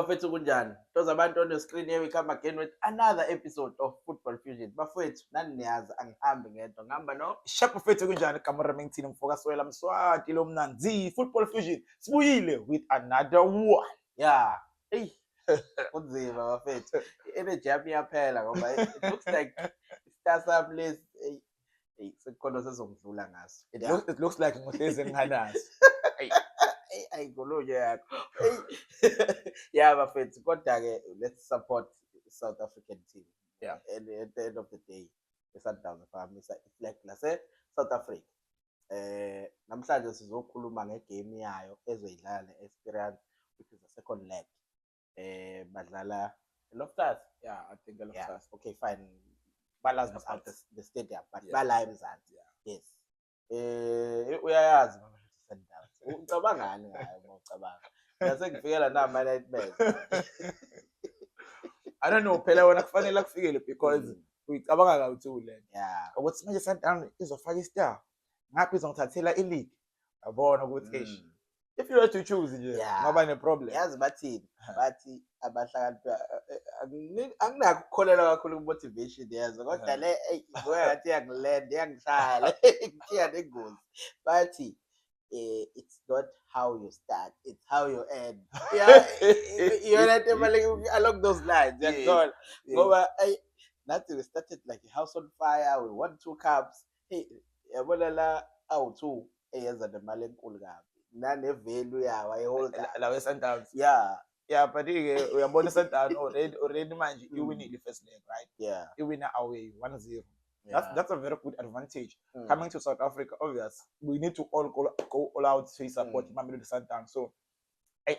bafethu kunjani? Those abantu on the screen here we come again with another episode of Football Fusion. Bafethu nani niyazi angihambi ngedwa ngihamba no Shapo fethu kunjani cameraman thina mfokaswela Mswati lo mnanzi Football Fusion sibuyile with another one. yeah. Hey. Kunzima bafethu. Energy yami iyaphela ngoba it looks like Star Sam list hey sekukhona sezongidlula ngaso. It looks like ngihlezi ngihanazi. Hey ayigolonye yakho. Yeah bafethu kodwa ke let's support the South African team. Yeah. And at the end of the day the Sundowns famisa iflag lase South Africa. Namhlanje sizokhuluma ngegame yayo ezoyidlala Esperance which is the second leg. Badlala Loftus. Yeah, I think Yeah. Loftus. Okay, fine. Balaz About the stadium, but Yeah. bala eMzansi. Yeah. Yes. Uyayazi mama Sundowns. Ucabanga ngani ngayo mawucabanga? Nase kufikela na ama nightmares. I don't know phela wena kufanele kufikele because uyicabanga kakhulu le. Yeah. Ukuthi manje Sundowns izofaka istar. Ngaphi izongithathela ileague. Yabona ukuthi if you were to choose nje Yeah. ngoba ne problem. Yazi bathini? Bathi abahlakaniphi anginakho ukukholela kakhulu ku motivation yazo kodwa le ngoyathi yangiland yangishala ngiya nengozi. Bathi it's not how you start, it's how you end. Yeah, you know along those lines. Yes. Yeah, Yes. ngoba nothing, we started like a house on fire, we won 2 cups. Hey, yabona la awu2 eyenza nemali enkulu kabi. Nane value yawo ayihold La we Sundowns. yeah. Yeah, but uyabona Sundowns already manje iwinile first leg, right? Yeah. Iwina away 1-0. Yeah. That's a very good advantage. Coming to South Africa, obvious, we need to all go all out to support Mamelodi Sundowns. So, I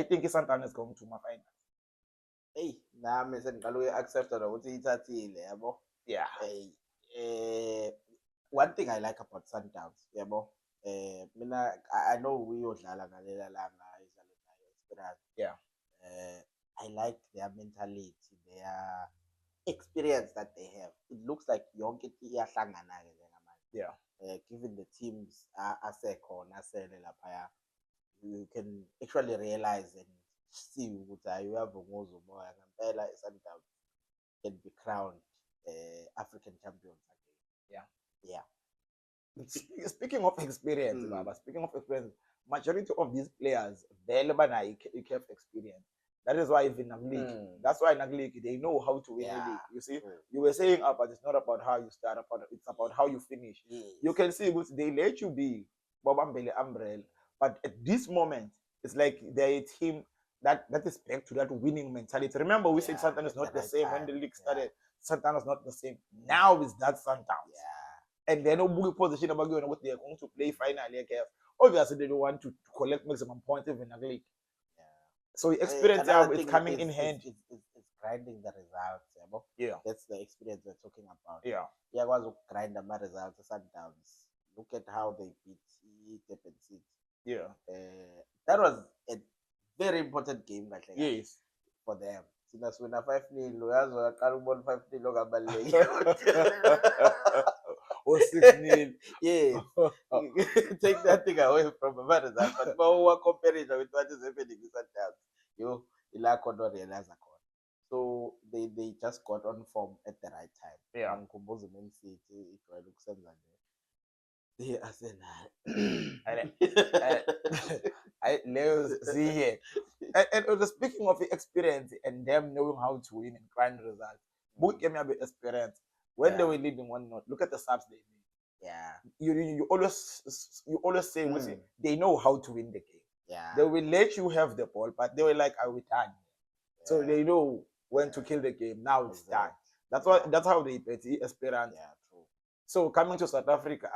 think Sundowns is going to my final. Hey, nami sengiqala uyi-accepta nokuthi ithathile yabo. Yeah. Hey, one thing I like about Sundowns, yabo. Mina I know uyodlala ngalela langa idlala nayo Esperance. Yeah. I like their mentality, their experience that they have. It looks like yonke iyahlangana ke njengamanje. Yeah. Given the teams asekhona asele lapha, you can actually realize and see ukuthi ayuyavunguza umoya ngempela iSundowns can be crowned African champions again. Yeah. Speaking of experience, Baba, speaking of experience, majority of these players, they have experience. That is why even Naglik, that's why Naglik, they know how to win a league. You see, you were saying, but it's not about how you start, it's about how you finish. Yes. You can see, they let you be Bobambele umbrella, but at this moment, it's like they're a team that is back to that winning mentality. Remember, we said Sundowns is not the same when the league started. Sundowns is not the same. Now it's that Sundowns. Yeah. And they're no boogie position about going what they're going to play finally. Obviously, they don't want to collect maximum points even in the league. Yeah. So experience is coming in hand. It's grinding the results. Yeah. That's the experience we're talking about. Yeah. Yeah, was grind the results. Sundowns. Look at how they beat Durban City. Yeah. That was a very important game. Yes. For them. Since we win 5-0, uyazi uyaqala ukubona 5-0 okabalulekile. Or 6-0. Yes. Take that thing away from the result. But we compare it with what is happening in Sundowns. You lack on realize a call. So they just got on form at the right time. Yeah. Ngikhumbula Man City ijwayele ukusenza nje. The Arsenal. See here. And speaking of the experience and them knowing how to win and grind results, both gave me a bit experience. When they were leading 1-0, look at the subs they made. Yeah. You always say they know how to win the game. Yeah. They will let you have the ball, but they were like, "Are we done?" Yeah. So they know when to kill the game. Now it's done. That's how they bet Esperance. Yeah, true. So coming to South Africa,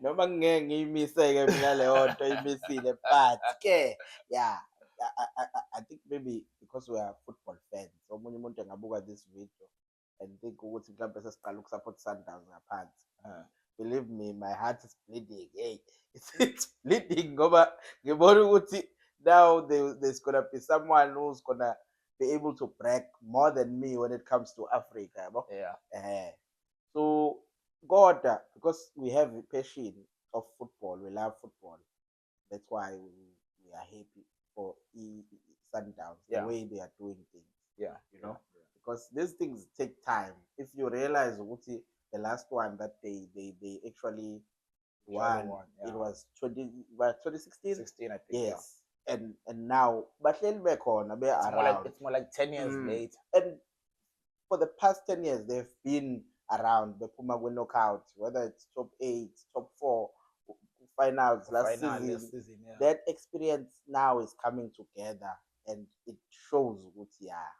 noma ngeke ngiyimise-ke mina leyo nto imisile but ke yeah I think maybe because we are football fans omunye umuntu engabuka this video and think ukuthi mhlawumbe sesiqala ukusupport Sundowns ngaphansi. Believe me, my heart is bleeding. Hey, it's bleeding ngoba ngibona ukuthi now there's gonna be someone who's gonna be able to brag more than me when it comes to Africa. Yeah. So God, because we have a passion of football, we love football. That's why we are happy for Sundowns, the Yeah. way they are doing things, Yeah. you know, because these things take time. If you realize, Uguti, the last one that they actually won, Yeah. it was 2016. 16, I think. Yes, and now, but they're back on, they're around. It's more like 10 years later. And for the past 10 years, they've been around the Puma Win knockout, whether it's top 8, top 4, finals last season. Yeah. That experience now is coming together, and it shows what they are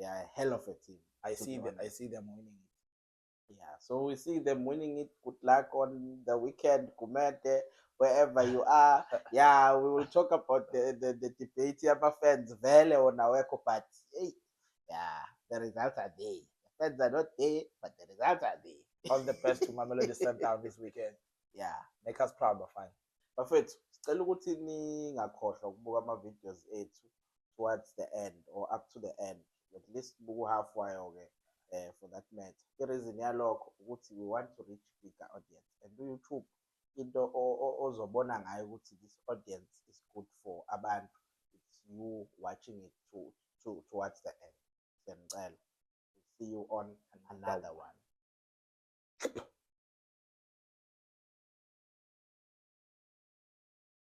a hell of a team. I see them winning it. Yeah, so we see them winning it. Good luck on the weekend, Kumete, wherever you are. Yeah, we will talk about the debate here, my fans. Vele on our but hey, yeah, the results are there. The fans are not there, but the results are there. All the best to Mamelodi Sundowns this weekend. Yeah. Make us proud, Bafana. Bafethu, sicela ukuthi ningakhohlwa ukubuka ama-videos ethu towards the end or up to the end. At least buku halfway for that matter. I-reason yalokho ukuthi we want to reach bigger audience. And YouTube into ozobona ngayo ukuthi this audience is good for abantu. It's you watching it towards the end. Siyamcela. See you on another one.